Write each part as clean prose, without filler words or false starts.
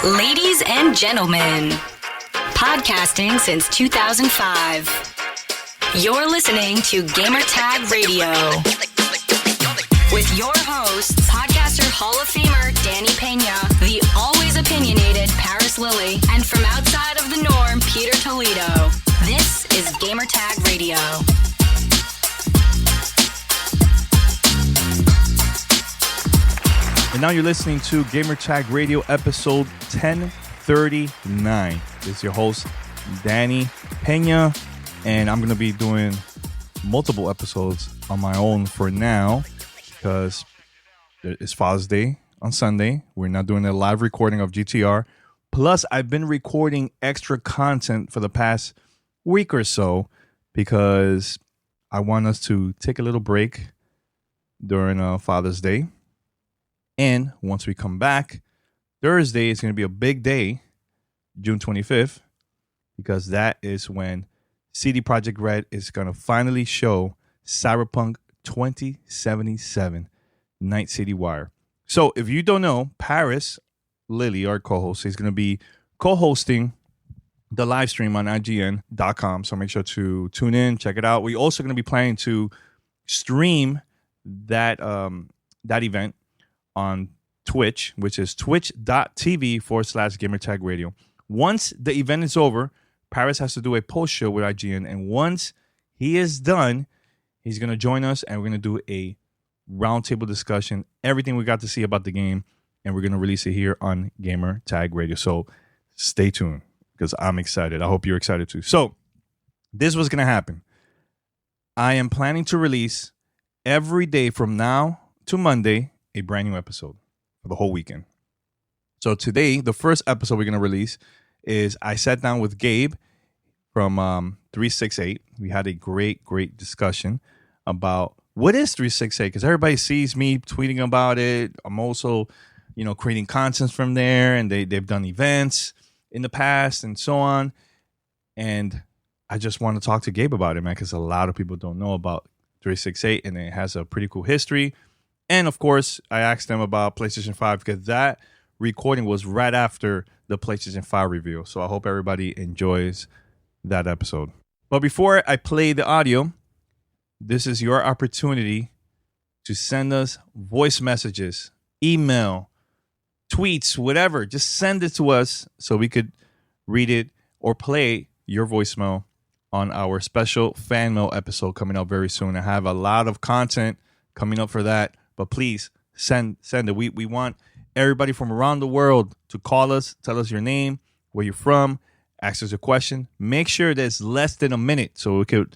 Ladies and gentlemen, podcasting since 2005. You're listening to Gamertag Radio with your host, podcaster Hall of Famer Danny Pena, the always opinionated Paris Lilly, and from outside of the norm, Peter Toledo. This is Gamertag Radio. And now you're listening to Gamertag Radio episode 1039. This is your host, Danny Pena, and I'm going to be doing multiple episodes on my own for now because it's Father's Day on Sunday. We're not doing a live recording of GTR. Plus, I've been recording extra content for the past week or so because I want us to take a little break during Father's Day. And once we come back, Thursday is going to be a big day, June 25th, because that is when CD Projekt Red is going to finally show Cyberpunk 2077 Night City Wire. So if you don't know, Paris Lilly, our co-host, is going to be co-hosting the live stream on IGN.com. So make sure to tune in, check it out. We're also going to be planning to stream that event on Twitch, which is twitch.tv/Gamertag Radio. Once the event is over, Paris has to do a post show with IGN, and once he is done, he's going to join us, and we're going to do a roundtable discussion, everything we got to see about the game, and we're going to release it here on Gamertag Radio. So stay tuned, because I'm excited. I hope you're excited too. So this was going to happen. I am planning to release every day from now to Monday a brand new episode for the whole weekend. So today, the first episode we're going to release is I sat down with Gabe from 368. We had a great discussion about what is 368, because everybody sees me tweeting about it. I'm also, creating content from there, and they've done events in the past and so on. And I just want to talk to Gabe about it, man, because a lot of people don't know about 368, and it has a pretty cool history. And, of course, I asked them about PlayStation 5 because that recording was right after the PlayStation 5 reveal. So I hope everybody enjoys that episode. But before I play the audio, this is your opportunity to send us voice messages, email, tweets, whatever. Just send it to us so we could read it or play your voicemail on our special fan mail episode coming up very soon. I have a lot of content coming up for that. But please send it. We want everybody from around the world to call us, tell us your name, where you're from, ask us a question. Make sure that it's less than a minute so we could,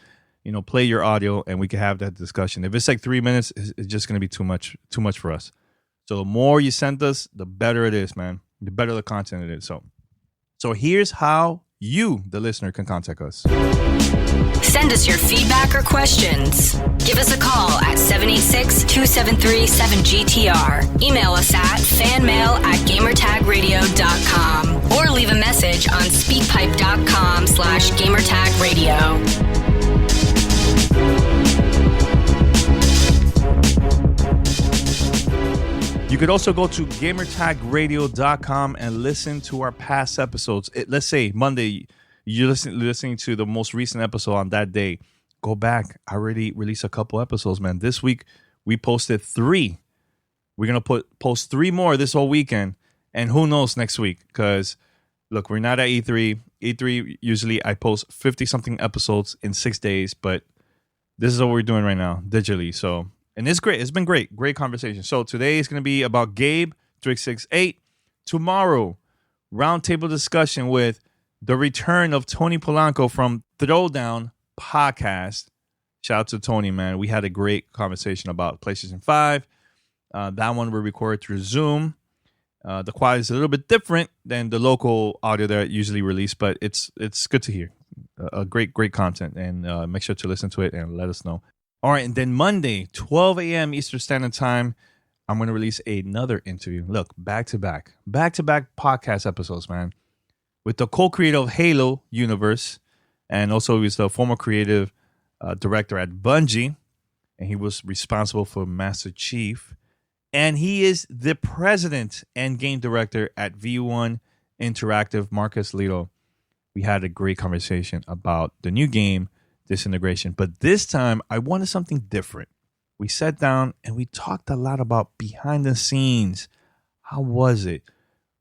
play your audio and we can have that discussion. If it's like 3 minutes, it's just going to be too much for us. So the more you send us, the better it is, man. The better the content it is. So here's how you, the listener, can contact us. Send us your feedback or questions. Give us a call at 786-273-7GTR. Email us at fanmail@gamertagradio.com or leave a message on speakpipe.com/gamertagradio. You could also go to gamertagradio.com and listen to our past episodes. Let's say Monday, you're listening to the most recent episode on that day. Go back. I already released a couple episodes, man. This week, we posted 3. We're going to post 3 more this whole weekend. And who knows next week? Because, look, we're not at E3. E3, usually I post 50-something episodes in 6 days. But this is what we're doing right now, digitally. So, and it's great. It's been great. Great conversation. So today is going to be about Gabe, 368. Tomorrow, roundtable discussion with the return of Tony Polanco from Throwdown Podcast. Shout out to Tony, man. We had a great conversation about PlayStation 5. That one we recorded through Zoom. The quality is a little bit different than the local audio that I usually release, but it's good to hear. A great content, and make sure to listen to it and let us know. All right, and then Monday, 12 a.m. Eastern Standard Time, I'm going to release another interview. Look, back-to-back podcast episodes, man, with the co-creator of Halo universe, and also he's the former creative director at Bungie, and he was responsible for Master Chief, and he is the president and game director at V1 Interactive, Marcus Lito. We had a great conversation about the new game, Disintegration. But this time, I wanted something different. We sat down and we talked a lot about behind the scenes. How was it?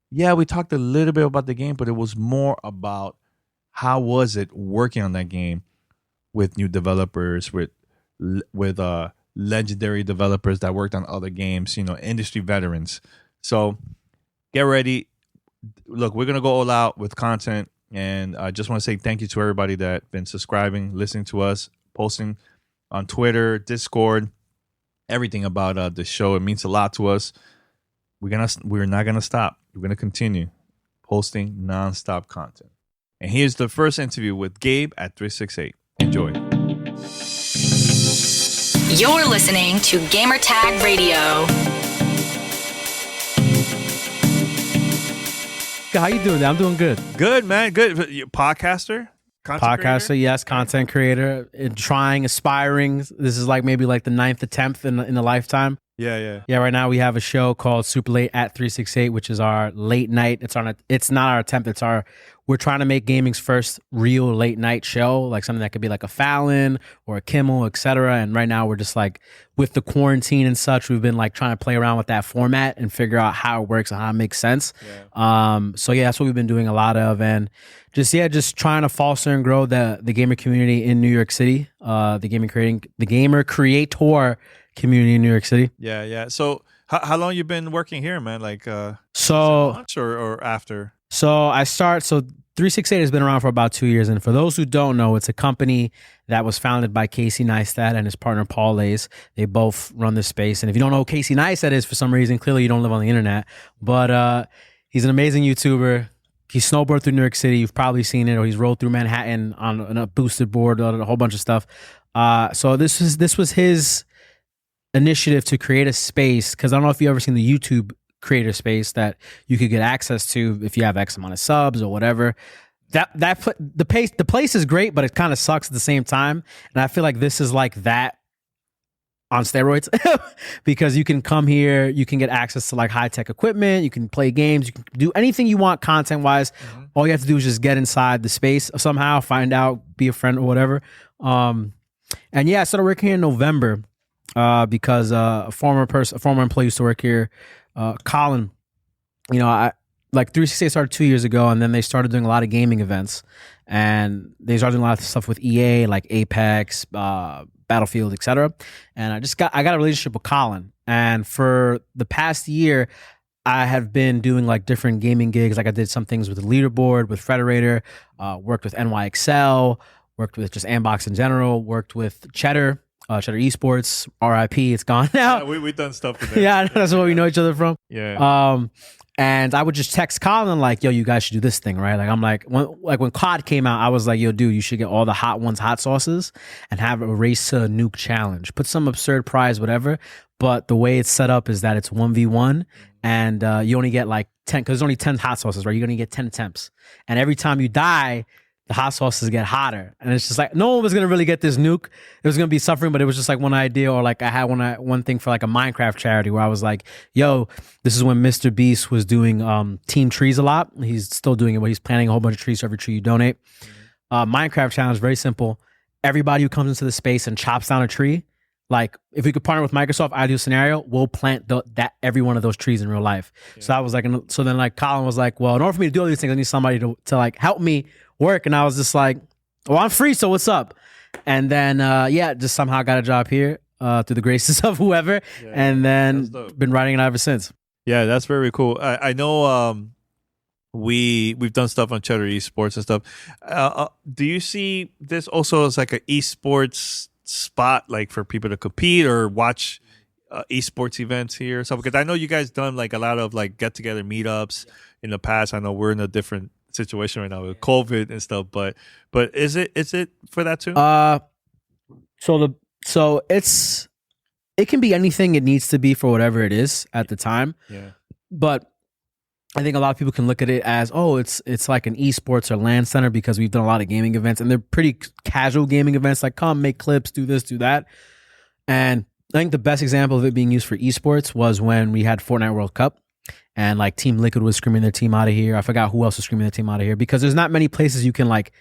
Yeah, we talked a little bit about the game, but it was more about how was it working on that game with new developers, with legendary developers that worked on other games, industry veterans. So get ready. Look, we're going to go all out with content. And I just want to say thank you to everybody that's been subscribing, listening to us, posting on Twitter, Discord, everything about the show. It means a lot to us. We're not going to stop. We're going to continue posting nonstop content. And here's the first interview with Gabe at 368. Enjoy. You're listening to Gamertag Radio. How you doing? I'm doing good. Good, man. Good. Podcaster? Podcaster, yes. Content creator. Aspiring. This is maybe the 9th attempt in a lifetime. Yeah. Yeah, right now we have a show called Super Late at 368, which is our late night. It's not our attempt. We're trying to make gaming's first real late night show, something that could be like a Fallon or a Kimmel, etc. And right now we're just with the quarantine and such, we've been trying to play around with that format and figure out how it works and how it makes sense. Yeah. So that's what we've been doing a lot of, and just trying to foster and grow the gamer community in New York City, the gamer creator community in New York City. Yeah. So how long you been working here, man? Launch or after? So 368 has been around for about 2 years. And for those who don't know, it's a company that was founded by Casey Neistat and his partner, Paul Lays. They both run this space. And if you don't know who Casey Neistat is for some reason, clearly you don't live on the internet. But he's an amazing YouTuber. He snowboarded through New York City. You've probably seen it. Or he's rolled through Manhattan on a boosted board, a whole bunch of stuff. So this was his initiative to create a space, because I don't know if you've ever seen the YouTube creator space that you could get access to if you have X amount of subs or whatever. The place is great, but it kind of sucks at the same time. And I feel like this is that on steroids because you can come here, you can get access to high tech equipment, you can play games, you can do anything you want content wise. Mm-hmm. All you have to do is just get inside the space somehow, find out, be a friend or whatever. And yeah, I started working here in November because a former employee used to work here. Colin, 368 started 2 years ago, and then they started doing a lot of gaming events, and they started doing a lot of stuff with EA, like Apex, Battlefield, etc. And I got a relationship with Colin, and for the past year, I have been doing different gaming gigs. I did some things with the Leaderboard, with Federator, worked with NYXL, worked with just Ambox in general, worked with Cheddar Esports, RIP, it's gone now. Yeah, we've done stuff with them. Yeah, that's where we know each other from. Yeah. And I would just text Colin yo, you guys should do this thing, right? When COD came out, I was yo, dude, you should get all the hot sauces and have a race to a nuke challenge. Put some absurd prize, whatever. But the way it's set up is that it's 1v1, and you only get 10, because there's only 10 hot sauces, right? You're gonna get 10 attempts, and every time you die, the hot sauces get hotter, and it's just no one was gonna really get this nuke. It was gonna be suffering, but it was just one idea, or I had one thing for a Minecraft charity where I was yo, this is when Mr. Beast was doing team trees a lot. He's still doing it, but he's planting a whole bunch of trees for every tree you donate. Minecraft challenge, very simple. Everybody who comes into the space and chops down a tree, if we could partner with Microsoft, ideal scenario, we'll plant every one of those trees in real life. Yeah. So I was so then Colin was well, in order for me to do all these things, I need somebody to help me work. And I was just well, I'm free, so what's up? And then just somehow got a job here through the graces of whoever, and then been writing it ever since. Yeah, that's very cool. I know we've done stuff on Cheddar Esports and stuff. Do you see this also as an esports spot, for people to compete or watch esports events here or something? Because I know you guys done a lot of get together meetups in the past. I know we're in a different situation right now with COVID and stuff, but is it for that too? So it can be anything it needs to be for whatever it is at the time. Yeah. But I think a lot of people can look at it as, it's like an esports or LAN center, because we've done a lot of gaming events, and they're pretty casual gaming events, come make clips, do this, do that. And I think the best example of it being used for esports was when we had Fortnite World Cup. and like Team Liquid was screaming their team out of here. I forgot who else was screaming their team out of here, because there's not many places you can, like,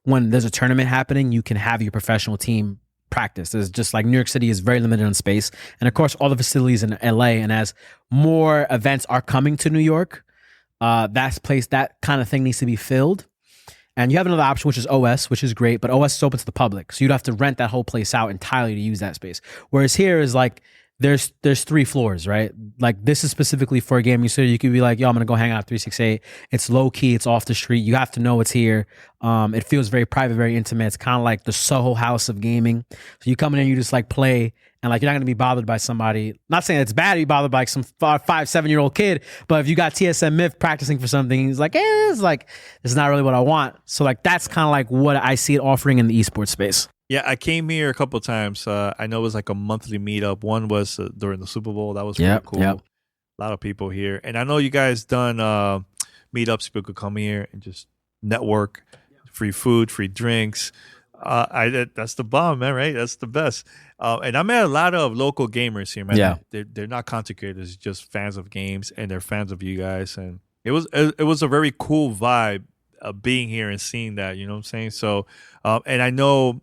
when there's a tournament happening, you can have your professional team practice. There's just like New York City is very limited on space. And of course, all the facilities in LA. And as more events are coming to New York, that kind of thing needs to be filled. And you have another option, which is OS, which is great, but OS is open to the public. So you'd have to rent that whole place out entirely to use that space. Whereas here is like, there's 3 floors, right? Like, this is specifically for a gaming studio. You could be like, yo, I'm going to go hang out at 368. It's low key. It's off the street. You have to know it's here. It feels very private, very intimate. It's kind of like the Soho house of gaming. So you come in and you just like play, and like, you're not going to be bothered by somebody. Not saying it's bad to be bothered by like some 5-7-year-old kid, but if you got TSM Myth practicing for something, he's like, it's not really what I want. So like, that's kind of like what I see it offering in the esports space. Yeah, I came here a couple of times. I know it was like a monthly meetup. One was during the Super Bowl. That was pretty cool. Yep. A lot of people here. And I know you guys done meetups. People could come here and just network. Free food, free drinks. That's the bomb, man, right? That's the best. And I met a lot of local gamers here, man. Yeah. They're not content creators, just fans of games, and they're fans of you guys. And it was a very cool vibe of being here and seeing that, you know what I'm saying? So, and I know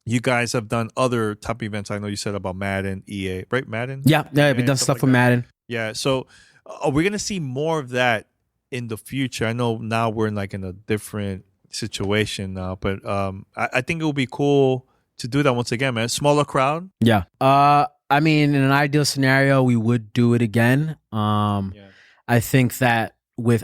you guys have done other type events. I know you said about Madden, EA, right? Madden? Yeah, we've done stuff with Madden. Yeah, so are we going to see more of that in the future? I know now we're in a different situation now, but I think it would be cool to do that once again, man. Smaller crowd. Yeah. I mean, in an ideal scenario, we would do it again. I think that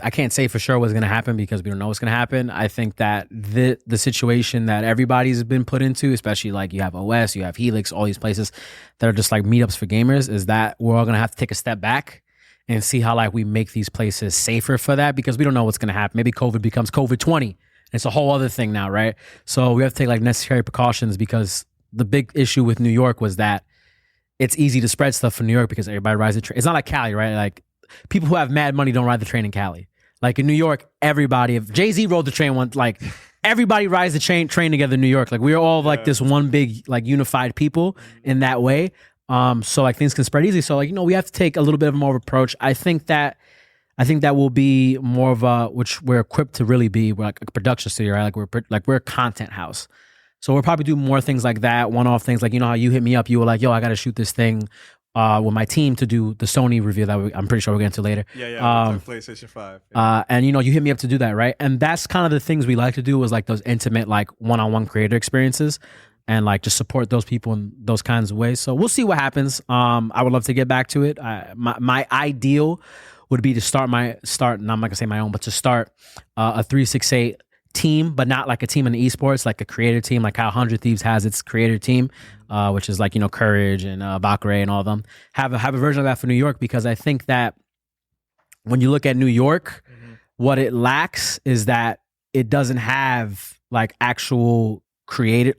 I can't say for sure what's going to happen because we don't know what's going to happen. I think that the situation that everybody's been put into, especially like you have OS, you have Helix, all these places that are just like meetups for gamers, is that we're all going to have to take a step back and see how like we make these places safer for that, because we don't know what's going to happen. Maybe COVID becomes COVID-20. It's a whole other thing now, right? So we have to take like necessary precautions, because the big issue with New York was that it's easy to spread stuff from New York because everybody rides the train. It's not like Cali, right? Like, people who have mad money don't ride the train in Cali. Like in New York, everybody, if Jay-Z rode the train once, like everybody rides the train together in New York. Like we're all like this one big, like unified people in that way. So like things can spread easily. So like, we have to take a little bit of more of an approach. I think that will be more of which we're equipped to really be. We're like a production studio, right? Like we're a content house. So we'll probably do more things like that, one-off things. Like, how you hit me up, you were like, yo, I got to shoot this thing with my team to do the Sony review that I'm pretty sure we're getting to later. Yeah. PlayStation 5. Yeah. And you hit me up to do that, right? And that's kind of the things we like to do, is like those intimate, like one-on-one creator experiences, and like just support those people in those kinds of ways. So we'll see what happens. I would love to get back to it. My ideal would be to start, and I'm not gonna say my own, but to start a 368 team, but not like a team in the esports, like a creator team, like how 100 Thieves has its creator team, which is like, Courage and Bakare and all of them. Have a version of that for New York, because I think that when you look at New York, what it lacks is that it doesn't have like actual creative,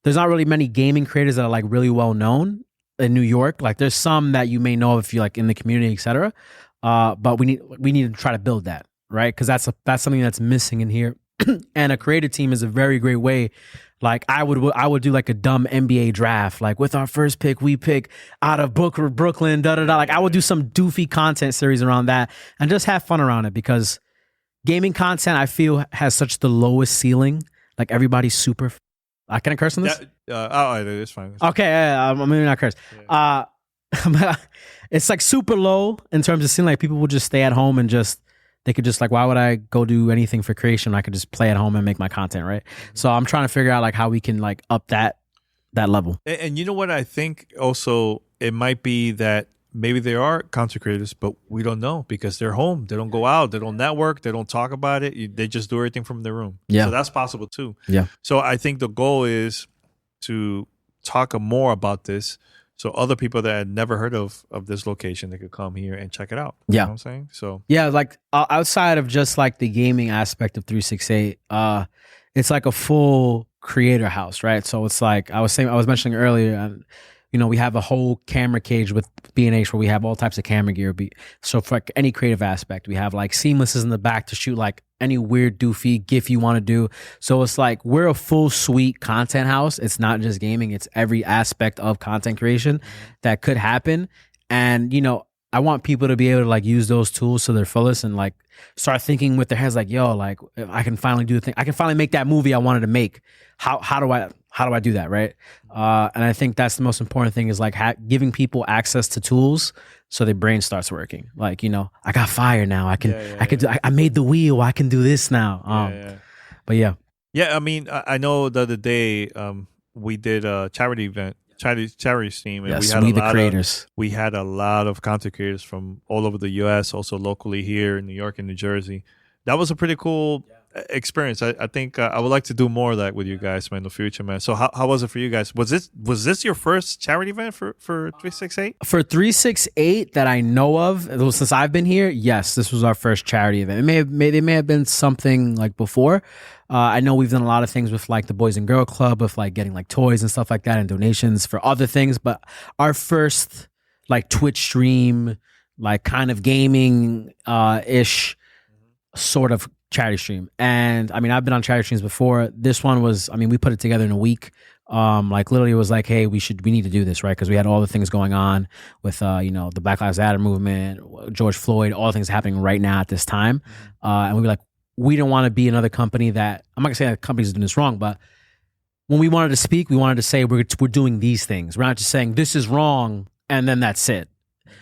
there's not really many gaming creators that are like really well known in New York. Like there's some that you may know if you're like in the community, etc. But we need to try to build that, right? Because that's something that's missing in here. And a creative team is a very great way. Like I would do like a dumb NBA draft, like with our first pick, we pick out of Brooklyn, Like I would do some doofy content series around that and just have fun around it, because gaming content, I feel, has such the lowest ceiling. Like everybody's super. Can I curse on this? It's fine. Okay, I'm maybe not curse. Yeah. It's like super low in terms of seeing like people will just stay at home and they could just like, why would I go do anything for creation? I could just play at home and make my content, right? So I'm trying to figure out like how we can like up that level. And you know what I think also, it might be that maybe there are content creators, but we don't know because they're home. They don't go out. They don't network. They don't talk about it. They just do everything from their room. Yeah. So that's possible too. Yeah. So I think the goal is to talk more about this, so other people that had never heard of this location, they could come here and check it out. Yeah. You know what I'm saying? So yeah, like outside of just like the gaming aspect of 368, it's like a full creator house, right? So it's like I was mentioning earlier, we have a whole camera cage with B&H where we have all types of camera gear. So for like any creative aspect, we have like seamlesses in the back to shoot like any weird doofy GIF you want to do. So it's like we're a full suite content house. It's not just gaming. It's every aspect of content creation that could happen. And, I want people to be able to like use those tools to their fullest and like start thinking with their heads like, yo, like if I can finally do the thing. I can finally make that movie I wanted to make. How do I do that, right? And I think that's the most important thing is like giving people access to tools so their brain starts working. Like, you know, I got fire now. I made the wheel. I can do this now. But yeah. Yeah, I mean, I know the other day we did a charity event, charity stream, and Yes, we had a lot of content creators from all over the U.S., also locally here in New York and New Jersey. That was a pretty cool experience. I think I would like to do more of that with you guys, man, in the future, man. So how was it for you guys? Was this your first charity event for 368? For 368 that I know of, since I've been here, yes, this was our first charity event. It may have been something like before. I know we've done a lot of things with like the Boys and Girl Club, with like getting like toys and stuff like that and donations for other things. But our first like Twitch stream, like kind of gaming ish sort of charity stream. And I mean, I've been on charity streams before. This one was, I mean, we put it together in a week. Like literally it was like, hey, we need to do this, right? Because we had all the things going on with, you know, the Black Lives Matter movement, George Floyd, all the things happening right now at this time. And we were like, we don't want to be another company that, I'm not gonna say that companies doing this wrong, but when we wanted to speak, we wanted to say we're doing these things. We're not just saying this is wrong and then that's it.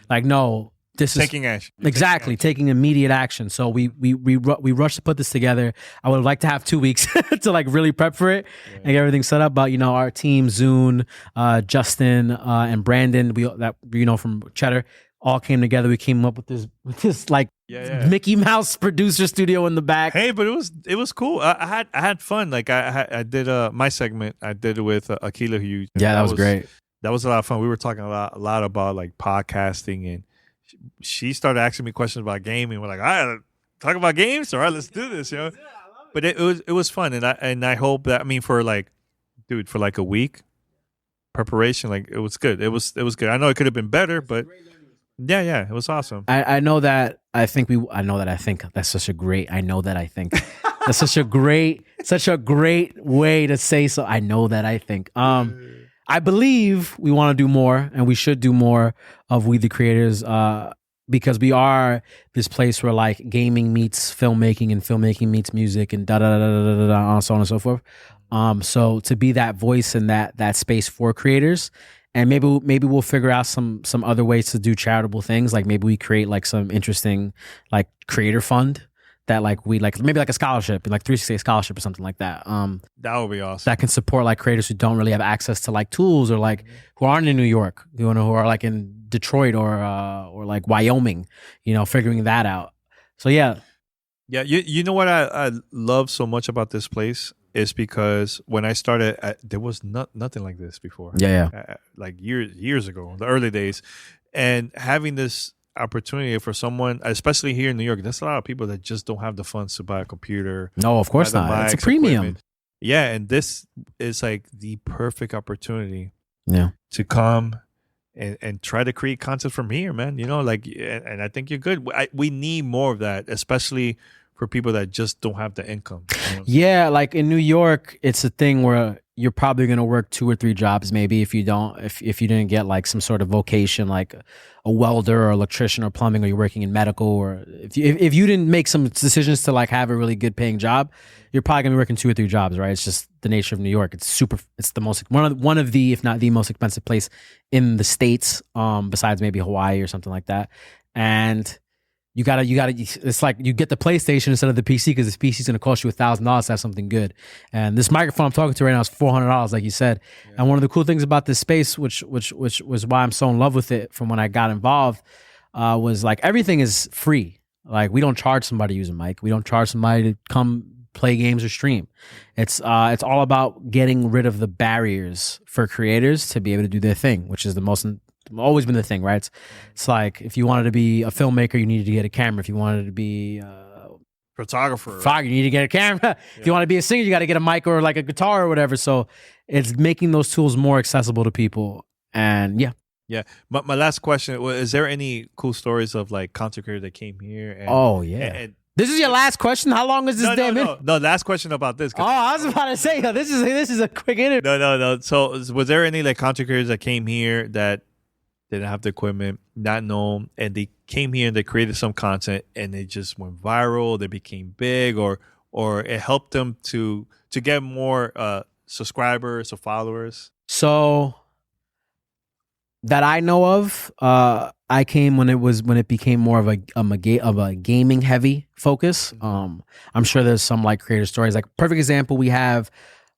Like, no, this is taking action. Exactly, taking immediate action. So we rushed to put this together. I would like to have 2 weeks to like really prep for it and get everything set up. But you know, our team, Zune, Justin, and Brandon, from Cheddar, all came together. We came up with this like Mickey Mouse producer studio in the back. Hey, but it was cool. I had fun. Like I did my segment. I did it with Akila Hughes. Yeah, that was great. That was a lot of fun. We were talking a lot about like podcasting, and she started asking me questions about gaming. We're like, all right, talk about games. All right, let's do this, you know. But it was fun, and I hope that, I mean, for like a week preparation, like it was good. It was good. I know it could have been better, but yeah, it was awesome. I know that I think that's such a great. I know that I think that's such a great way to say so. I know that I think. I believe we want to do more, and we should do more of We the Creators, because we are this place where like gaming meets filmmaking and filmmaking meets music and and so on and so forth. So to be that voice in that space for creators, and maybe we'll figure out some other ways to do charitable things. Like maybe we create like some interesting like creator fund that like we like, maybe like a scholarship, like 368 scholarship or something like that. That would be awesome. That can support like creators who don't really have access to like tools, or like who aren't in New York, you know, who are like in Detroit or like Wyoming, you know, figuring that out. So yeah. You know what I love so much about this place is because when I started, there was nothing like this before. Yeah. Like years ago, the early days, and having this opportunity for someone, especially here in New York, there's a lot of people that just don't have the funds to buy a computer. No, of course not. It's a premium. Equipment. Yeah, and this is like the perfect opportunity. Yeah, to come and try to create content from here, man. You know, like, and I think you're good. We need more of that, especially for people that just don't have the income. You know? Yeah, like in New York, it's a thing where you're probably going to work 2 or 3 jobs, maybe if you didn't get like some sort of vocation, like a welder or electrician or plumbing, or you're working in medical, or if you didn't make some decisions to like have a really good paying job, you're probably going to be working 2 or 3 jobs, right? It's just the nature of New York. It's the most, one of the, if not the most expensive place in the States, besides maybe Hawaii or something like that. And you gotta, it's like you get the PlayStation instead of the PC, because this PC is going to cost you $1,000 to have something good. And this microphone I'm talking to right now is $400, like you said. Yeah. And one of the cool things about this space, which was why I'm so in love with it from when I got involved, was like everything is free. Like we don't charge somebody to use a mic. We don't charge somebody to come play games or stream. It's all about getting rid of the barriers for creators to be able to do their thing, which is always been the thing, right? It's like if you wanted to be a filmmaker, you needed to get a camera. If you wanted to be photographer, you need to get a camera. Yeah. If you want to be a singer, you got to get a mic or like a guitar or whatever. So it's making those tools more accessible to people. And yeah. But my last question: is there any cool stories of like content creators that came here? And this is your last question? How long is this damn? No, last question about this. Oh, I was about to say, this is a quick interview. No. So was there any like content creators that came here that They didn't have the equipment, not known, and they came here and they created some content, and they just went viral. They became big, or it helped them to get more subscribers or followers. So that I know of, I came when it became more of a gaming heavy focus. I'm sure there's some like creator stories. Like perfect example, we have.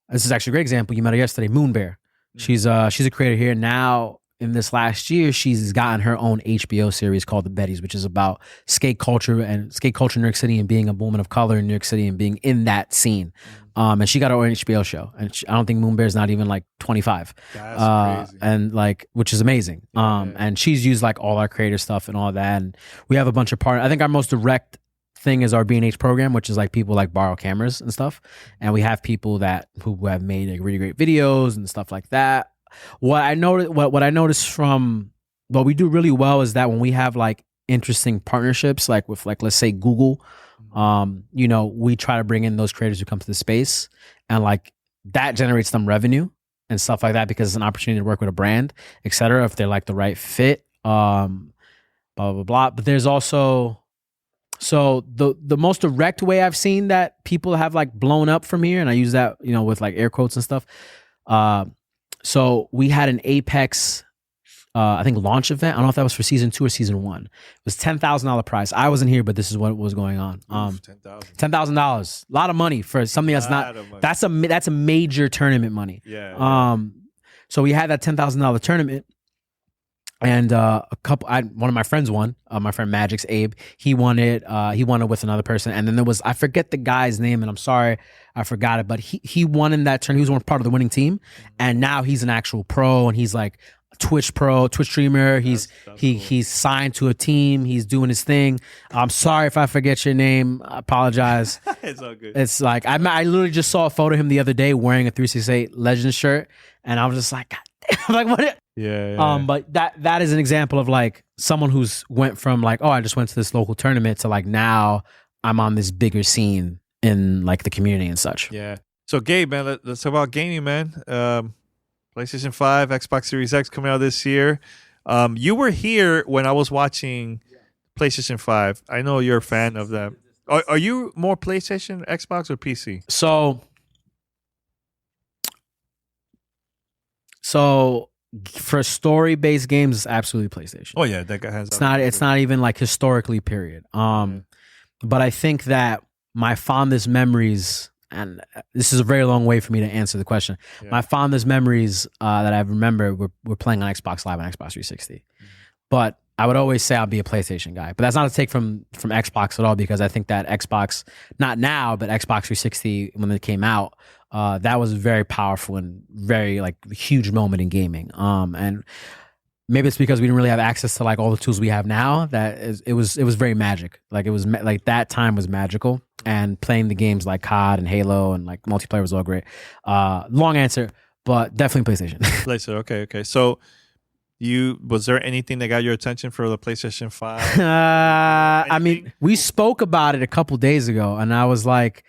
This is actually a great example. You met her yesterday, Moon Bear. She's a creator here now. In this last year, she's gotten her own HBO series called The Betties, which is about skate culture in New York City and being a woman of color in New York City and being in that scene. And she got her own HBO show. And I don't think Moon Bear's not even like 25. That's crazy. And like, which is amazing. And she's used like all our creator stuff and all that. And we have a bunch of partners. I think our most direct thing is our B&H program, which is like people like borrow cameras and stuff. And we have people who have made like really great videos and stuff like that. What I noticed from what we do really well is that when we have like interesting partnerships, like with like let's say Google, we try to bring in those creators who come to the space, and like that generates them revenue and stuff like that because it's an opportunity to work with a brand, etc. If they're like the right fit, blah blah blah. But there's also the most direct way I've seen that people have like blown up from here, and I use that with like air quotes and stuff. So we had an Apex, I think launch event. I don't know if that was for season 2 or season 1. It was $10,000 prize. I wasn't here, but this is what was going on. $10,000, a lot of money for something that's not. That's a major tournament money. Yeah. So we had that $10,000 tournament, and one of my friends won. My friend Magic's Abe. He won it. He won it with another person, and then there was, I forget the guy's name, and I'm sorry I forgot it, but he won in that turn. He was one part of the winning team, and now he's an actual pro, and he's like Twitch streamer. He's signed to a team. He's doing his thing. I'm sorry if I forget your name. I apologize. It's all good. It's like I literally just saw a photo of him the other day wearing a 368 Legends shirt, and I was just like, God damn, like what? Yeah. But that is an example of like someone who's went from like, oh, I just went to this local tournament to like now I'm on this bigger scene in like the community and such. Yeah. So Gabe, man, let's talk about gaming, man. PlayStation 5, Xbox Series X coming out this year. You were here when I was watching PlayStation 5. I know you're a fan of that. Are you more PlayStation, Xbox, or PC? So for story-based games, it's absolutely PlayStation. Oh yeah, that guy has. It's not even like historically, period. But I think that my fondest memories, and this is a very long way for me to answer the question. Yeah. My fondest memories that I remember were playing on Xbox Live and Xbox 360. But I would always say I'll be a PlayStation guy. But that's not a take from Xbox at all, because I think that Xbox, not now, but Xbox 360 when it came out, that was very powerful and very like huge moment in gaming. And maybe it's because we didn't really have access to like all the tools we have now. It was very magic. Like it was like that time was magical, and playing the games like COD and Halo and like multiplayer was all great. Long answer, but definitely PlayStation. PlayStation. Okay. So was there anything that got your attention for the PlayStation 5? I mean, we spoke about it a couple days ago, and I was like,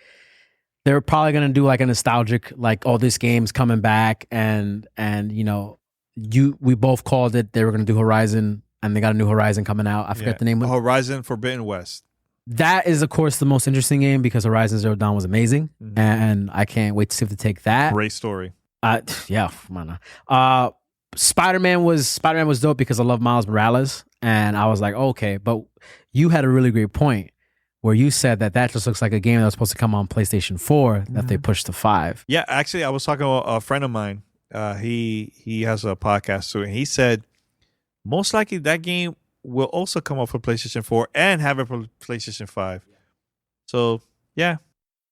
they're probably gonna do like a nostalgic, like, oh, this game's coming back, and we both called it. They were gonna do Horizon, and they got a new Horizon coming out. I forget the name of it. Horizon Forbidden West. That is, of course, the most interesting game because Horizon Zero Dawn was amazing, and I can't wait to see if they take that. Great story. Yeah, man. Spider-Man was dope because I love Miles Morales, and I was like, okay, but you had a really great point where you said that just looks like a game that was supposed to come on PlayStation 4 that they pushed to 5. Yeah, actually, I was talking to a friend of mine. He has a podcast too, and he said most likely that game will also come out for PlayStation 4 and have it for PlayStation 5. So yeah.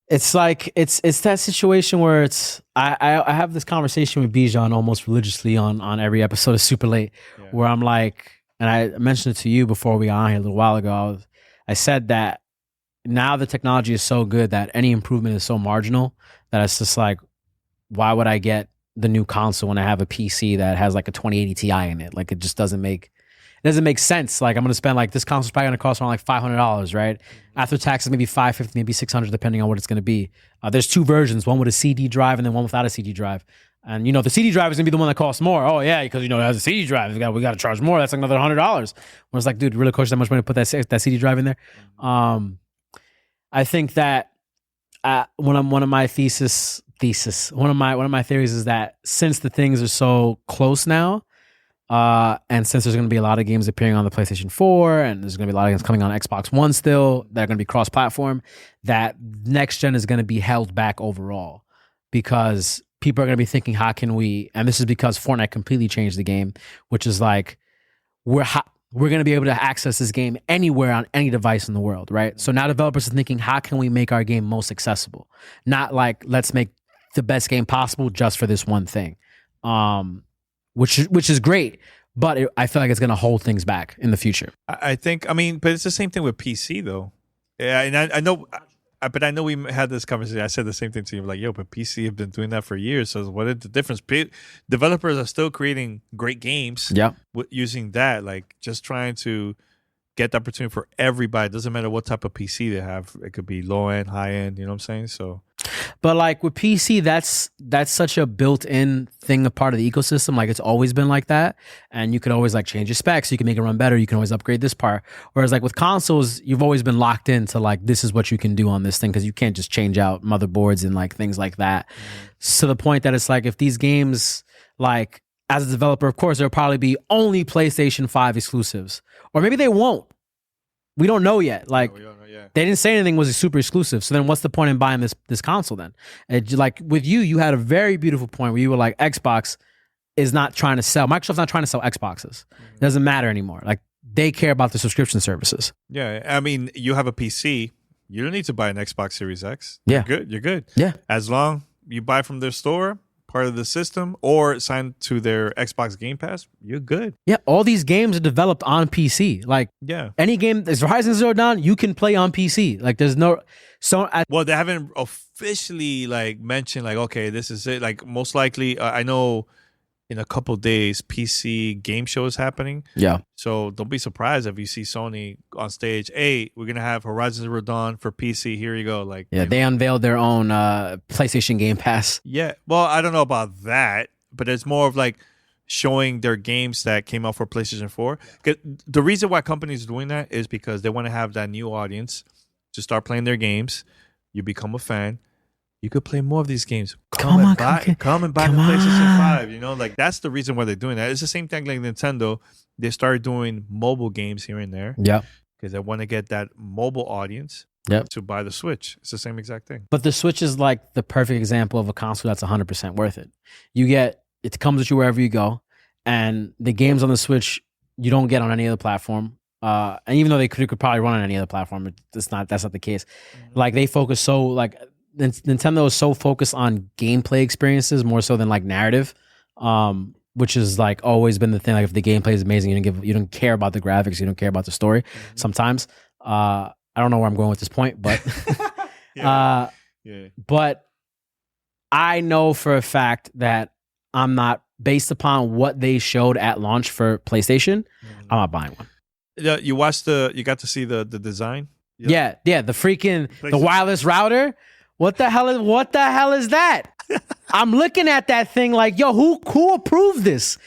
It's like it's that situation where it's I have this conversation with Bijan almost religiously on every episode of Super Late, where I'm like, and I mentioned it to you before we got on here a little while ago. I said that now the technology is so good that any improvement is so marginal that it's just like, why would I get the new console when I have a PC that has like a 2080 Ti in it? Like it just doesn't make sense. Like I'm gonna spend like this console's probably gonna cost around like $500, right? After taxes, maybe $550, maybe $600, depending on what it's gonna be. There's two versions, one with a CD drive and then one without a CD drive. And the CD drive is gonna be the one that costs more. Oh yeah, because it has a CD drive. We got to charge more. That's like another $100. When it's like, dude, really cost that much money to put that CD drive in there? I think that one of my theories is that since the things are so close now, and since there's going to be a lot of games appearing on the PlayStation 4, and there's going to be a lot of games coming on Xbox One still that are going to be cross-platform, that next gen is going to be held back overall because people are going to be thinking, how can we? And this is because Fortnite completely changed the game, which is like we're going to be able to access this game anywhere on any device in the world, right? So now developers are thinking, how can we make our game most accessible? Not like let's make the best game possible just for this one thing. Which is great, but I feel like it's going to hold things back in the future. I think, but it's the same thing with PC though. Yeah, and I know, but I know we had this conversation. I said the same thing to you, like, yo, but PC have been doing that for years. So what is the difference? Developers are still creating great games. Yeah, using that, like just trying to get the opportunity for everybody. It doesn't matter what type of PC they have. It could be low end, high end. You know what I'm saying? So. But like with PC, that's such a built-in thing, a part of the ecosystem. Like it's always been like that, and you could always like change your specs. You can make it run better. You can always upgrade this part. Whereas like with consoles, you've always been locked into like this is what you can do on this thing because you can't just change out motherboards and like things like that. To the point that it's like if these games, like as a developer, of course, there'll probably be only PlayStation 5 exclusives, or maybe they won't. We don't know yet. Like. They didn't say anything was super exclusive. So then what's the point in buying this console then? Like with you had a very beautiful point where you were like, Xbox is not trying to sell. Microsoft's not trying to sell Xboxes. It doesn't matter anymore. Like they care about the subscription services. Yeah. You have a PC. You don't need to buy an Xbox Series X. Yeah. You're good. Yeah. As long you buy from their store, part of the system, or sign to their Xbox Game Pass, you're good. Yeah, all these games are developed on PC. Like, any game that's Horizon Zero Dawn, you can play on PC. Like, there's no well, they haven't officially like mentioned like, okay, this is it. Like, most likely, I know in a couple days, PC game show is happening. Yeah. So don't be surprised if you see Sony on stage. Hey, we're gonna have Horizon Zero Dawn for PC. Here you go. Like, they unveiled their own PlayStation Game Pass. Yeah. Well, I don't know about that, but it's more of like showing their games that came out for PlayStation 4. The reason why companies are doing that is because they want to have that new audience to start playing their games. You become a fan. You could play more of these games. Come and buy the PlayStation 5. Like that's the reason why they're doing that. It's the same thing like Nintendo. They started doing mobile games here and there. Yeah. Because they want to get that mobile audience to buy the Switch. It's the same exact thing. But the Switch is like the perfect example of a console that's 100% worth it. It comes with you wherever you go. And the games on the Switch, you don't get on any other platform. And even though they could probably run on any other platform, that's not the case. Mm-hmm. Like they focus so like Nintendo is so focused on gameplay experiences more so than like narrative, which is like always been the thing. Like if the gameplay is amazing, you don't care about the graphics, you don't care about the story. Mm-hmm. Sometimes, I don't know where I'm going with this point, but, but I know for a fact that I'm not, based upon what they showed at launch for PlayStation, I'm not buying one. You got to see the design. Yeah, the freaking the wireless router. What the hell is that? I'm looking at that thing like, yo, who approved this?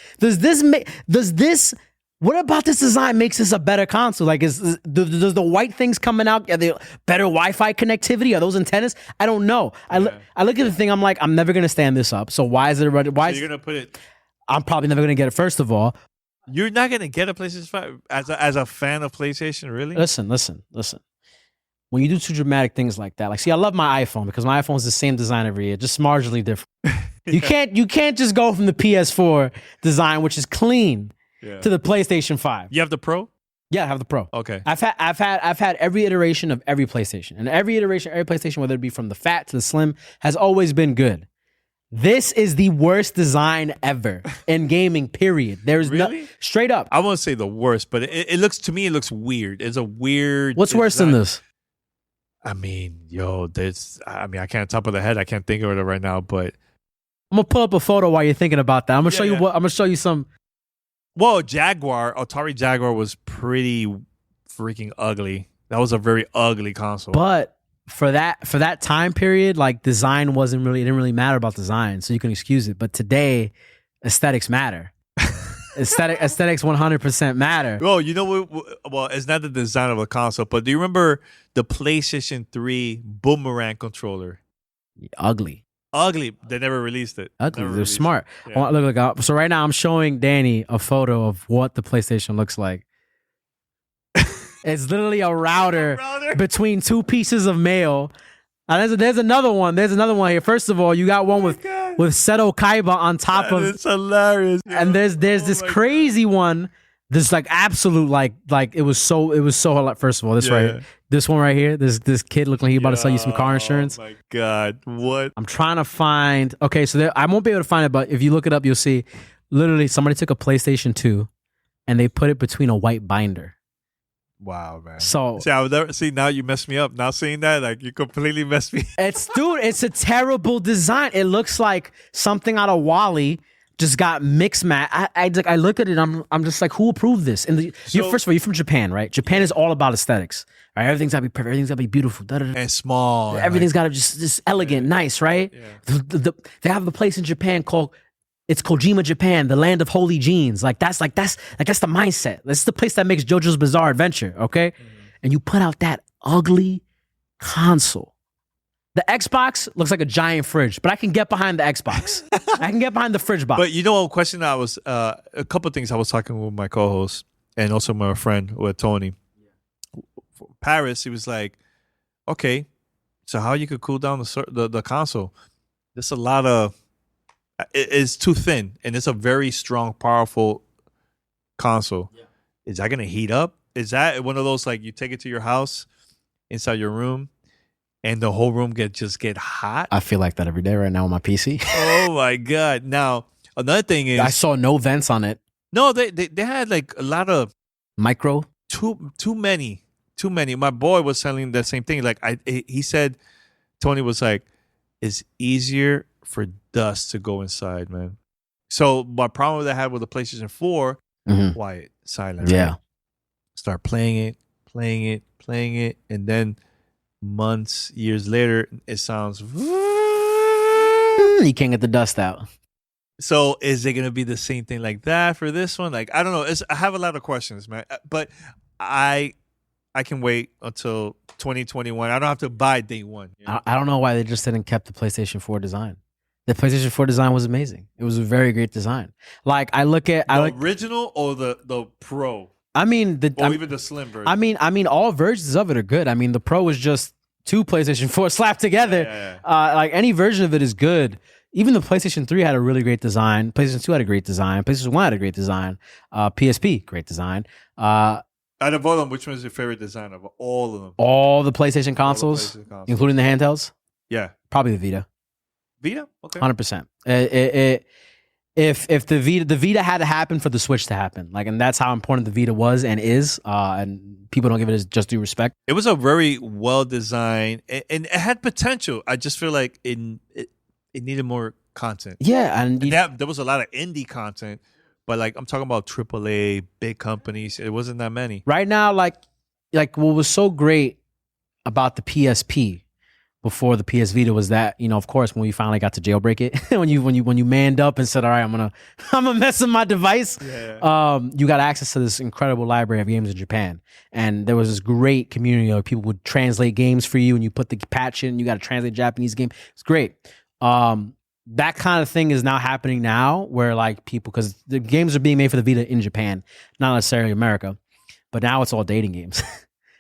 What about this design makes this a better console? Like, does the white things coming out, are they better Wi-Fi connectivity? Are those antennas? I don't know. I look at the thing, I'm like, I'm never gonna stand this up. So why is it? You're gonna put it? I'm probably never gonna get it. First of all, you're not gonna get a PlayStation 5 as a fan of PlayStation, really? Listen. When you do two dramatic things like that, like, see, I love my iPhone because my iPhone is the same design every year, just marginally different. You can't just go from the PS4 design, which is clean, to the PlayStation 5. You have the Pro? Yeah, I have the Pro. Okay. I've had every iteration of every PlayStation, and every PlayStation, whether it be from the fat to the slim, has always been good. This is the worst design ever in gaming, period. There's really? Straight up. I won't say the worst, but it looks, to me, it looks weird. It's a weird What's worse than this? I mean, I can't top of the head. I can't think of it right now, but I'm gonna pull up a photo while you're thinking about that. I'm gonna show you what. I'm gonna show you some. Well, Atari Jaguar was pretty freaking ugly. That was a very ugly console. But for that time period, like design it didn't really matter about design, so you can excuse it. But today, aesthetics matter. Aesthetics 100% matter. Well, you know what? Well, it's not the design of a console, but do you remember the PlayStation 3 boomerang controller? Ugly. They never released it. Ugly. They're smart. Yeah. Look. So right now I'm showing Danny a photo of what the PlayStation looks like. It's literally a router between two pieces of mail. There's another one. There's another one here. First of all, you got one with Seto Kaiba on top of. It's hilarious. And there's this crazy one. This like absolute like it was so first of all, this right here. This one right here. This kid looking like he about to sell you some car insurance. Oh my God. What? I'm trying to find. Okay, so I won't be able to find it, but if you look it up, you'll see literally somebody took a PlayStation 2 and they put it between a white binder. Wow, man. So I would never see. Now you messed me up. Now seeing that, like you completely messed me. It's a terrible design. It looks like something out of Wall-E just got mixed match. I look at it. I'm just like, who approved this? And first of all, you're from Japan, right? Japan is all about aesthetics. Right? Everything's gotta be perfect. Everything's gotta be beautiful. And small. Everything's gotta just elegant, nice, right? Yeah. They have a place in Japan called. It's Kojima, Japan, the land of holy jeans. That's the mindset. This is the place that makes JoJo's Bizarre Adventure, okay? Mm-hmm. And you put out that ugly console. The Xbox looks like a giant fridge, but I can get behind the Xbox. I can get behind the fridge box. But you know, a question I was, a couple of things I was talking with my co-host and also my friend with Tony. Paris, he was like, okay, so how you could cool down the console? There's a lot of, it's too thin, and it's a very strong, powerful console. Yeah. Is that going to heat up? Is that one of those, like, you take it to your house, inside your room, and the whole room get hot? I feel like that every day right now on my PC. Oh, my God. Now, another thing is... I saw no vents on it. No, they had, like, a lot of... Micro? Too many. My boy was telling the same thing. Like, he said, Tony was like, it's easier for dust to go inside, man. So my problem that I had with the PlayStation 4, quiet, silent. Yeah. Right? Start playing it, and then years later, it sounds. You can't get the dust out. So is it gonna be the same thing like that for this one? Like, I don't know. I have a lot of questions, man. But I can wait until 2021. I don't have to buy day one. You know? I don't know why they just didn't kept the PlayStation 4 design. The PlayStation 4 design was amazing. It was a very great design. Like I look at the original or the Pro. I mean even the slim version. I mean all versions of it are good. I mean the Pro was just two PlayStation 4 slapped together. Yeah. Like any version of it is good. Even the PlayStation 3 had a really great design. PlayStation 2 had a great design. PlayStation 1 had a great design. PSP, great design. Out of all of them, which one is your favorite design of all of them? All the PlayStation consoles, including the handhelds? Yeah. Probably the Vita. Vita? Okay. 100%. If the Vita had to happen for the Switch to happen, like, and that's how important the Vita was and is, and people don't give it just due respect. It was a very well designed, and it had potential. I just feel like it needed more content. Yeah, and there was a lot of indie content, but like I'm talking about AAA big companies. It wasn't that many right now. Like what was so great about the PSP before the PS Vita was that, you know, of course, when we finally got to jailbreak it, when you manned up and said, all right, I'm gonna mess with my device. Yeah. You got access to this incredible library of games in Japan, and there was this great community of people would translate games for you, and you put the patch in, you got to translate Japanese game. It's great. That kind of thing is now happening now, where like people, because the games are being made for the Vita in Japan, not necessarily America, but now it's all dating games.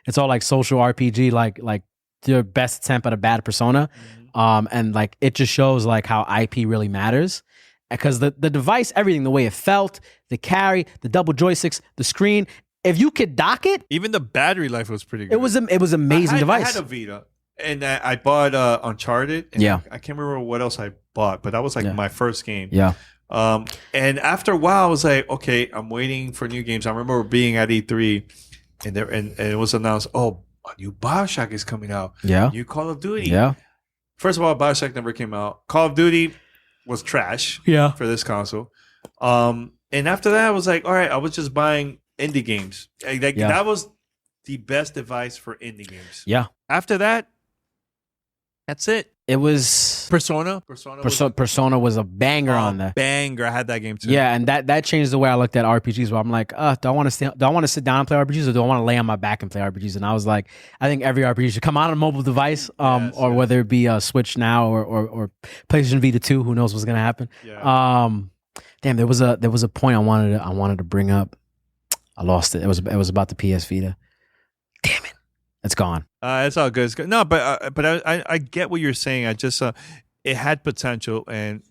It's all like social RPG, like their best attempt at a bad persona. And like it just shows like how IP really matters, because the device, everything, the way it felt, the carry, the double joysticks, the screen, if you could dock it, even the battery life was pretty good. It was amazing device. I had a Vita, and I bought Uncharted. And yeah, I can't remember what else I bought, but that was like my first game. Yeah. And after a while, I was like, okay, I'm waiting for new games. I remember being at E3, and it was announced, oh, a new BioShock is coming out. Yeah. New Call of Duty. Yeah. First of all, BioShock never came out. Call of Duty was trash. Yeah. For this console. And after that, I was like, all right, I was just buying indie games. That was the best device for indie games. Yeah. After that, That's it. It was Persona Persona was a banger was on there. Banger. I had that game too. Yeah, and that changed the way I looked at RPGs. Where I'm like, do I want to sit down and play RPGs, or do I want to lay on my back and play RPGs? And I was like, I think every RPG should come out on a mobile device, whether it be a Switch now or PlayStation Vita 2. Who knows what's gonna happen? Yeah. Damn, there was a point I wanted to bring up. I lost it. It was about the PS Vita. Damn it, it's gone. It's all good. It's good. No, but I get what you're saying. I just it had potential, and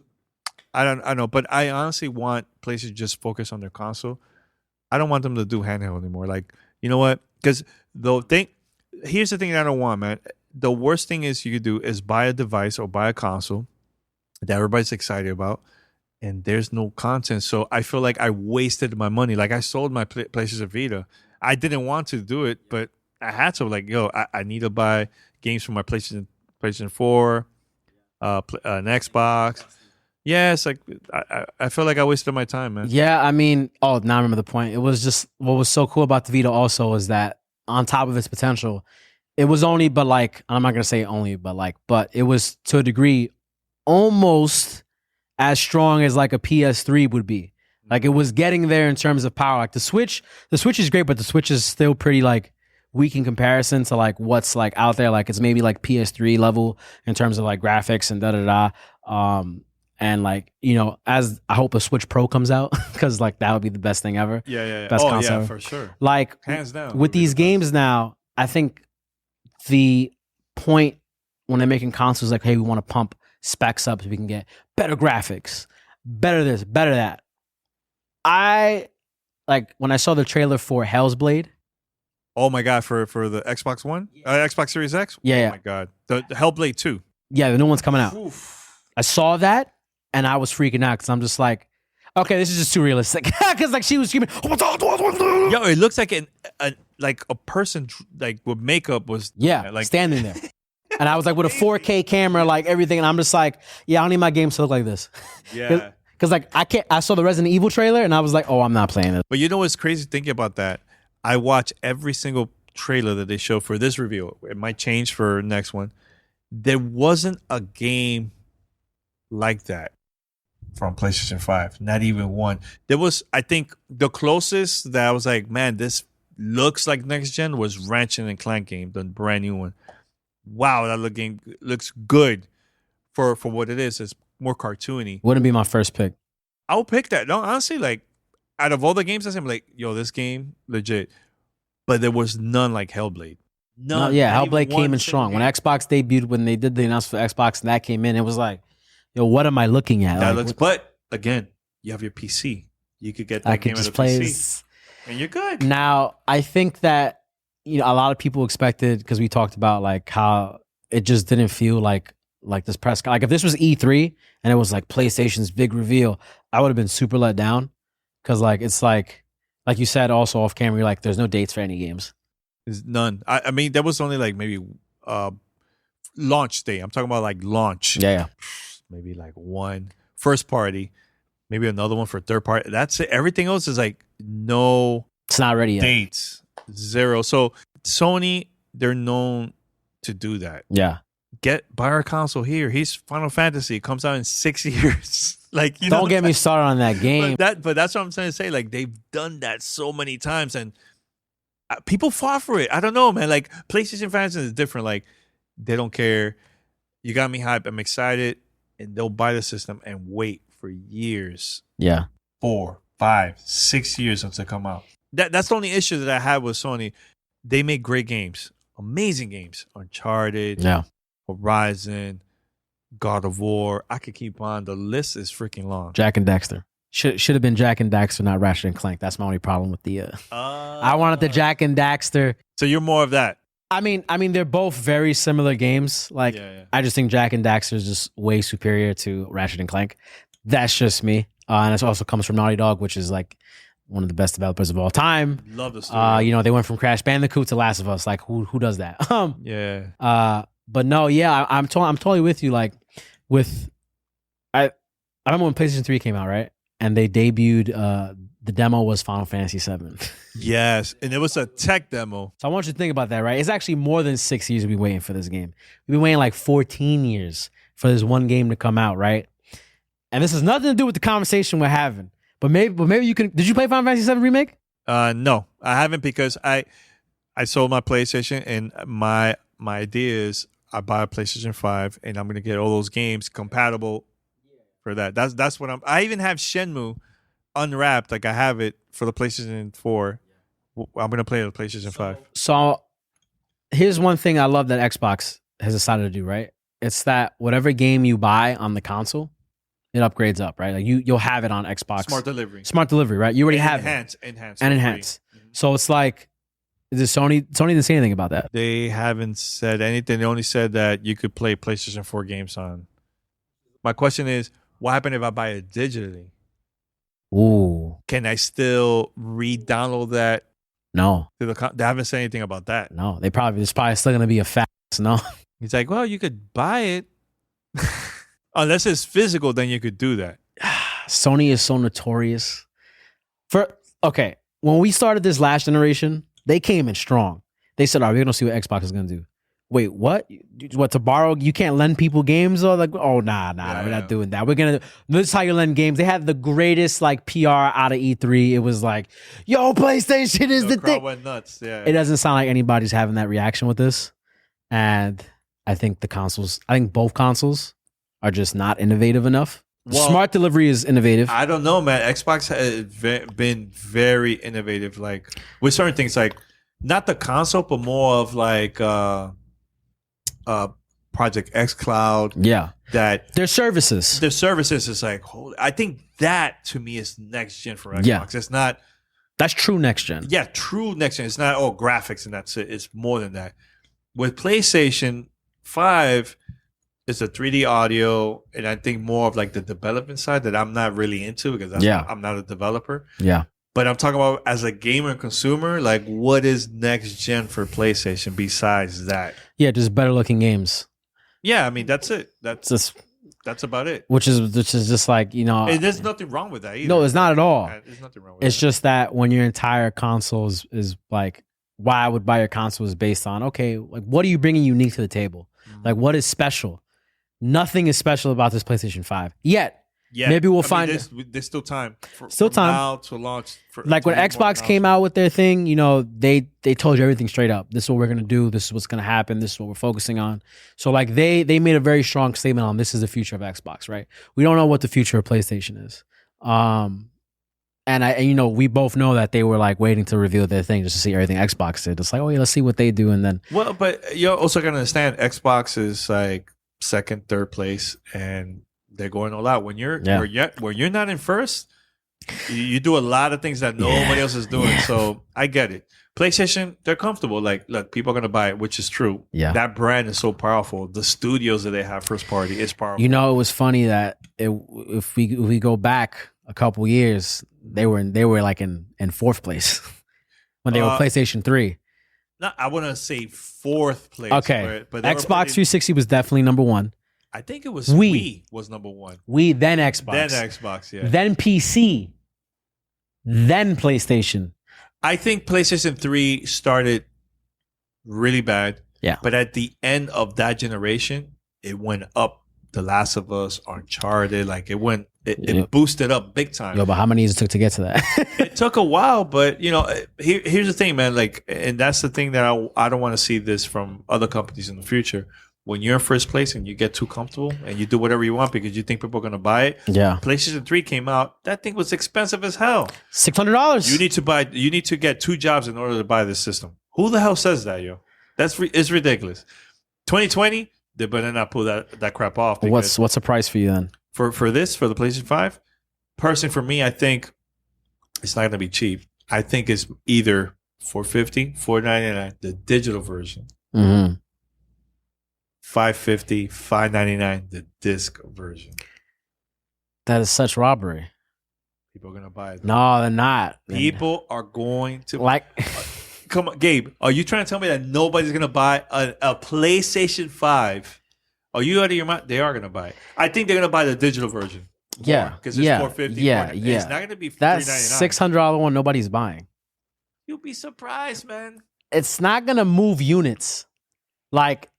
I don't know, but I honestly want PlayStation to just focus on their console. I don't want them to do handheld anymore. Like, you know what? Because here's the thing that I don't want, man. The worst thing is you could do is buy a device or buy a console that everybody's excited about, and there's no content. So I feel like I wasted my money. Like I sold my PlayStation Vita. I didn't want to do it, but I had to. Like, I need to buy games for my PlayStation 4, an Xbox. Yeah, it's like I feel like I wasted my time, man. Yeah, I mean, now I remember the point. It was just what was so cool about the Vita also is that on top of its potential, it was only, but like, I'm not gonna say only, but it was to a degree almost as strong as like a PS3 would be. Like it was getting there in terms of power. Like the Switch is great, but the Switch is still pretty like weak in comparison to like what's like out there. Like it's maybe like PS3 level in terms of like graphics and and like, you know, as I hope a Switch Pro comes out, because like that would be the best thing ever. Yeah. Best console ever. For sure. Like hands down. With these games now, I think the point when they're making consoles like, hey, we want to pump specs up so we can get better graphics, better this, better that. I like when I saw the trailer for Hell's Blade. Oh my god, for the Xbox One, Xbox Series X. Yeah. Oh my god, the Hellblade 2. Yeah, the new one's coming out. Oof. I saw that and I was freaking out because I'm just like, okay, this is just too realistic. Because like she was screaming, yo, it looks like a person like with makeup was like standing there. And I was like with a 4K camera, like everything, and I'm just like, yeah, I don't need my games to look like this. Yeah. Because like I saw the Resident Evil trailer and I was like, oh, I'm not playing this. But you know what's crazy thinking about that? I watch every single trailer that they show for this review. It might change for next one. There wasn't a game like that from PlayStation 5. Not even one. There was, I think, the closest that I was like, man, this looks like next gen was Ratchet and Clank game, the brand new one. Wow, that game looks good for what it is. It's more cartoony. Wouldn't be my first pick. I would pick that. No, honestly, like out of all the games, I'm like, yo, this game legit. But there was none like Hellblade. None. No, yeah, Hellblade came in strong. Game. When Xbox debuted, when they did the announcement for Xbox and that came in, it was like, yo, what am I looking at? That like, looks. But again, you have your PC. You could get that game on the PC, and you're good. Now, I think that a lot of people expected, because we talked about like how it just didn't feel like this press. Like if this was E3 and it was like PlayStation's big reveal, I would have been super let down. Because like it's like you said also off camera, you're like, there's no dates for any games. There's none. I mean, there was only like maybe launch day. I'm talking about like launch. Yeah. Maybe like one first party, maybe another one for third party. That's it. Everything else is like no. It's not ready yet. Dates. Zero. So Sony, they're known to do that. Yeah. Buy our console here. Here's Final Fantasy. It comes out in 6 years. Like, don't get me started on that game. But that's what I'm trying to say. Like, they've done that so many times, and people fought for it. I don't know, man. Like, PlayStation fans is different. Like, they don't care. You got me hyped. I'm excited, and they'll buy the system and wait for years. Yeah, 4, 5, 6 years until it come out. That's the only issue that I had with Sony. They make great games, amazing games. Uncharted, Horizon, God of War. I could keep on. The list is freaking long. Jack and Daxter. Should have been Jack and Daxter, not Ratchet and Clank. That's my only problem with the. I wanted the Jack and Daxter. So you're more of that. I mean, they're both very similar games. Like, I just think Jack and Daxter is just way superior to Ratchet and Clank. That's just me. And it also comes from Naughty Dog, which is like one of the best developers of all time. Love the story. They went from Crash Bandicoot to Last of Us. Like, who does that? Yeah. But no, yeah, I'm totally with you. Like, I remember when PlayStation 3 came out, right? And they debuted the demo was Final Fantasy VII. Yes, and it was a tech demo. So I want you to think about that, right? It's actually more than 6 years we've been waiting for this game. We've been waiting like 14 years for this one game to come out, right? And this has nothing to do with the conversation we're having. But maybe you can. Did you play Final Fantasy VII Remake? No, I haven't because I sold my PlayStation, and my idea is I buy a PlayStation 5 and I'm gonna get all those games compatible for that. That's what I even have Shenmue unwrapped, like I have it for the PlayStation 4. I'm gonna play it on the PlayStation 5. So here's one thing I love that Xbox has decided to do, right? It's that whatever game you buy on the console, it upgrades up, right? Like you'll have it on Xbox. Smart delivery, right? You already have enhance. So it's like, Sony didn't say anything about that. They haven't said anything. They only said that you could play PlayStation 4 games on. My question is, what happens if I buy it digitally? Ooh. Can I still re-download that? No. They haven't said anything about that. No. There's probably still going to be a fax, no? He's like, well, you could buy it. Unless it's physical, then you could do that. Sony is so notorious. When we started this last generation, they came in strong. They said, all right, we're going to see what Xbox is going to do. Wait, what? What, to borrow? You can't lend people games? Or like, oh, nah, we're not doing that. This is how you lend games. They had the greatest like PR out of E3. It was like, yo, PlayStation is the thing. Went nuts. Yeah. It doesn't sound like anybody's having that reaction with this. And I think both consoles are just not innovative enough. Well, Smart delivery is innovative. I don't know, man. Xbox has been very innovative, like with certain things, like not the console, but more of like Project X Cloud. Yeah, that their services. Their services is like, I think that to me is next gen for Xbox. Yeah. It's not. That's true next gen. Yeah, true next gen. It's not graphics and that's it. It's more than that. With PlayStation 5. It's a 3D audio, and I think more of like the development side that I'm not really into because I'm not a developer. Yeah. But I'm talking about as a gamer and consumer, like what is next gen for PlayStation besides that? Yeah, just better looking games. Yeah, I mean that's it. That's about it. Which is just like, and there's nothing wrong with that either. No, it's not at all. There's nothing wrong with it's just that when your entire console is like, why I would buy your console is based on, okay, like what are you bringing unique to the table? Mm-hmm. Like what is special? Nothing is special about this PlayStation 5 yet. Yeah, maybe we'll find. There's still time. Still time now to launch. Like when Xbox came out with their thing, they told you everything straight up. This is what we're gonna do. This is what's gonna happen. This is what we're focusing on. So like they made a very strong statement on this is the future of Xbox. Right? We don't know what the future of PlayStation is. And we both know that they were like waiting to reveal their thing just to see everything Xbox did. It's like, oh yeah, let's see what they do, and then. Well, but you're also gonna understand Xbox is like second, third place, and they're going all out. When you're not in first, you do a lot of things that nobody else is doing. So I get it. PlayStation, they're comfortable. Like, look, people are gonna buy it, which is true. Yeah, that brand is so powerful. The studios that they have first party is powerful. It was funny that if we go back a couple years, they were like in fourth place when they were PlayStation 3. I wouldn't say fourth place. Okay, but Xbox 360 was definitely number one. I think it was Wii was number one. Wii, then Xbox. Then Xbox, yeah. Then PC. Then PlayStation. I think PlayStation 3 started really bad. Yeah. But at the end of that generation, it went up. The Last of Us, Uncharted, like it boosted up big time. Yo, but how many years it took to get to that? It took a while, but here's the thing, man. Like, and that's the thing that I don't want to see this from other companies in the future. When you're in first place and you get too comfortable and you do whatever you want because you think people are going to buy it. Yeah. PlayStation 3 came out. That thing was expensive as hell. $600. You need to get 2 jobs in order to buy this system. Who the hell says that, yo? It's ridiculous. 2020. They better not pull that crap off. What's the price for you then? For the PlayStation 5? Personally, for me, I think it's not going to be cheap. I think it's either $450, $499, the digital version. Mm-hmm. $550, $599, the disc version. That is such robbery. People are going to buy it. No, they're not. People are going to... Like... Come on, Gabe. Are you trying to tell me that nobody's going to buy a PlayStation 5? Are you out of your mind? They are going to buy it. I think they're going to buy the digital version. Yeah, because it's $450. Yeah. It's not gonna be That's $399. $600 one nobody's buying. You'll be surprised, man. It's not gonna move units. Like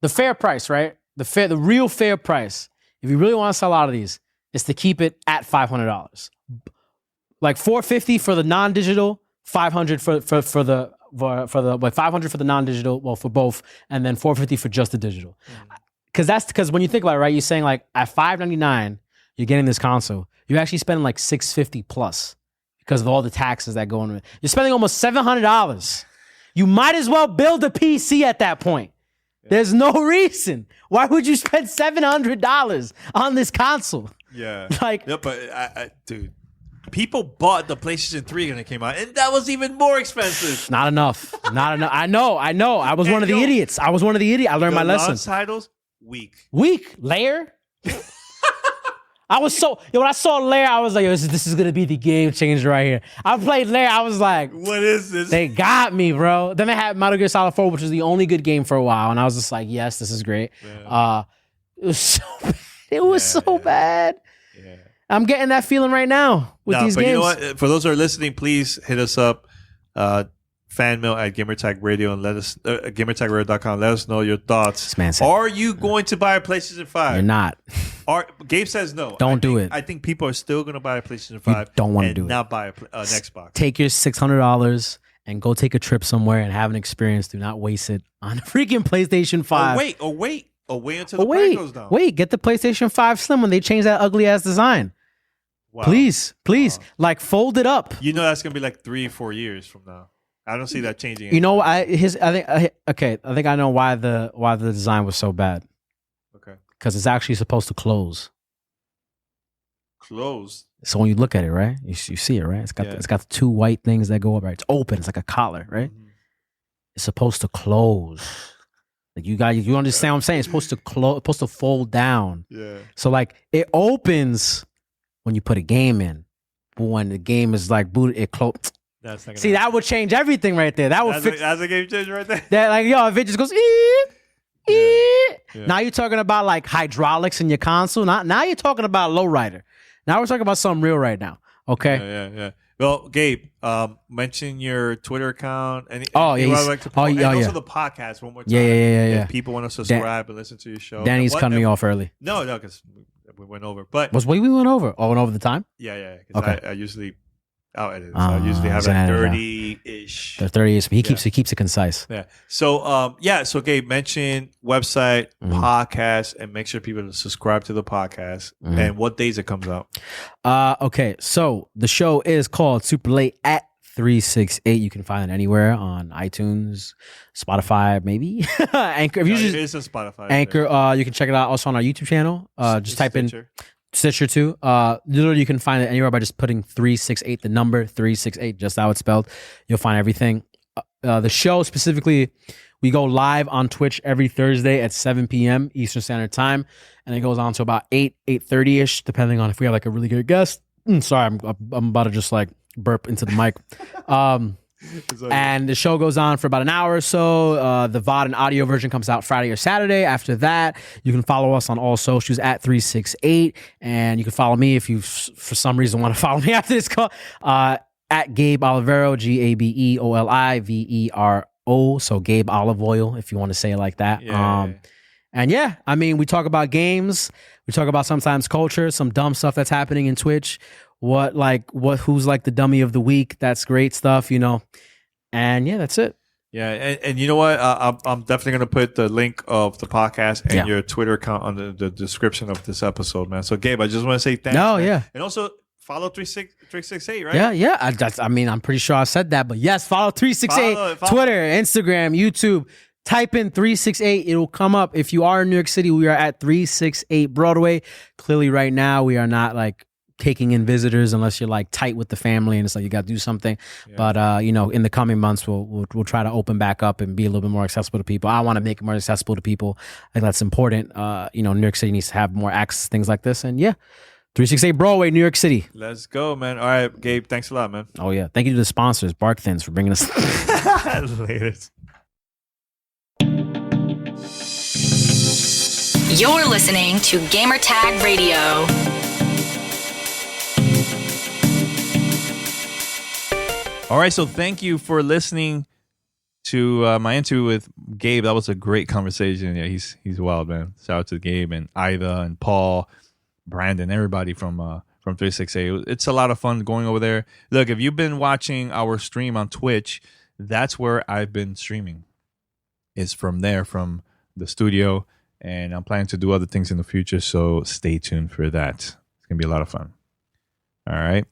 the fair price, right? The real fair price. If you really want to sell out of these, is to keep it at $500. Like $450 for the non-digital, $500 for the like $500 for the non-digital, well, for both, and then $450 for just the digital. Because when you think about it, right, you're saying like at $599, you're getting this console. You're actually spending like $650 plus because of all the taxes that go into it. You're spending almost $700. You might as well build a PC at that point. There's no reason. Why would you spend $700 on this console? Yeah. Like, no, but dude, people bought the PlayStation 3 when it came out, and that was even more expensive. Not enough. Not enough. I know. I was one of the idiots. I learned my lesson. Titles, weak. Layer. I was when I saw Lair, I was like, this is gonna be the game changer right here. I played Lair, I was like, what is this? They got me, bro. Then they had Metal Gear Solid 4, which was the only good game for a while, and I was just like, yes, this is great. Yeah. It was so bad. It was so bad. Yeah. I'm getting that feeling right now with these games. You know what? For those who are listening, please hit us up. Fan mail at Gamertag Radio and let us gamertagradio.com. Let us know your thoughts. Are you going to buy a PlayStation 5? You're not. Gabe says no. Don't do it. I think people are still going to buy a PlayStation 5. You don't want to do it. Not buy an Xbox. Take your $600 and go take a trip somewhere and have an experience. Do not waste it on a freaking PlayStation 5. Wait until the price goes down. Get the PlayStation 5 Slim when they change that ugly ass design. Wow. Please, like fold it up. You know that's going to be like 3-4 years from now. I don't see that changing. You know, I think I know why the design was so bad. Okay. Because it's actually supposed to close. Close. So when you look at it, right, you see it, right? It's got the two white things that go up, right? It's open. It's like a collar, right? Mm-hmm. It's supposed to close. Like you understand what I'm saying? It's supposed to close. Supposed to fold down. Yeah. So like it opens when you put a game in, but when the game is like booted, it closes. See, that would change everything right there. That would fix. That's a game changer right there. That if it just goes, Now you're talking about like hydraulics in your console. Now you're talking about lowrider. Now we're talking about something real right now. Okay. Yeah. Well, Gabe, mention your Twitter account. And also the podcast one more time. Yeah. If people want to subscribe and listen to your show. Danny's cutting me off early. No, because we went over. But we went over? Oh, went over the time? Yeah. Okay. I usually. I'll edit it. So I usually have like 30-ish. The 30-ish. He keeps it concise. Yeah. So So Gabe, mention website, podcast, and make sure people subscribe to the podcast. And what days it comes out. Okay. So the show is called Super Late at 368. You can find it anywhere on iTunes, Spotify, maybe Anchor. If you it is on Spotify. Anchor. You can check it out also on our YouTube channel. Just type in Stitcher too. Literally, you can find it anywhere by just putting 368, the number 368, just how it's spelled. You'll find everything. The show specifically, we go live on Twitch every Thursday at 7 p.m. Eastern Standard Time, and it goes on to about 8:30 ish, depending on if we have like a really good guest. Sorry, I'm about to just like burp into the mic. And the show goes on for about an hour or so. The VOD and audio version comes out Friday or Saturday. After that, you can follow us on all socials at 368. And you can follow me if you, for some reason, want to follow me after this call, at Gabe Olivero, GabeOlivero. So Gabe Olive Oil, if you want to say it like that. And yeah, I mean, we talk about games. We talk about sometimes culture, some dumb stuff that's happening in Twitch. Who's like the dummy of the week? That's great stuff, you know. And yeah, that's it. Yeah, and you know what? I'm definitely gonna put the link of the podcast and your Twitter account on the description of this episode, man. So Gabe, I just want to say thanks. No, man. And also follow 368, right? Yeah. I'm pretty sure I said that, but yes, follow 368. Follow. Twitter, Instagram, YouTube. Type in 368. It'll come up. If you are in New York City, we are at 368 Broadway. Clearly, right now we are not like taking in visitors unless you're like tight with the family and it's like you got to do something. Yeah. But in the coming months we'll try to open back up and be a little bit more accessible to people. I want to make it more accessible to people. I think that's important. New York City needs to have more access to things like this. And 368 Broadway, New York City. Let's go, man. All right, Gabe, thanks a lot, man. Oh yeah, thank you to the sponsors, Bark Thins, for bringing us. Latest. You're listening to Gamertag Radio. All right, so thank you for listening to my interview with Gabe. That was a great conversation. Yeah, he's wild, man. Shout out to Gabe and Ida and Paul, Brandon, everybody from 368. It's a lot of fun going over there. Look, if you've been watching our stream on Twitch, that's where I've been streaming. It's from there, from the studio, and I'm planning to do other things in the future, so stay tuned for that. It's going to be a lot of fun. All right,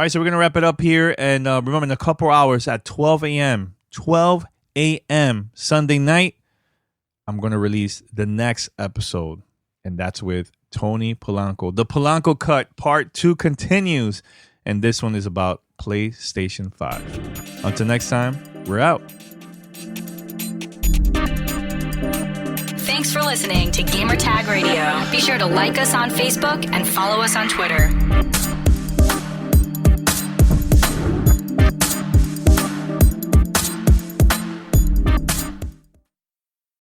so we're going to wrap it up here, and remember, in a couple hours at 12 a.m. Sunday night, I'm going to release the next episode, and that's with Tony Polanco. The Polanco Cut Part 2 continues, and this one is about PlayStation 5. Until next time, we're out. Thanks for listening to Gamertag Radio. Be sure to like us on Facebook and follow us on Twitter.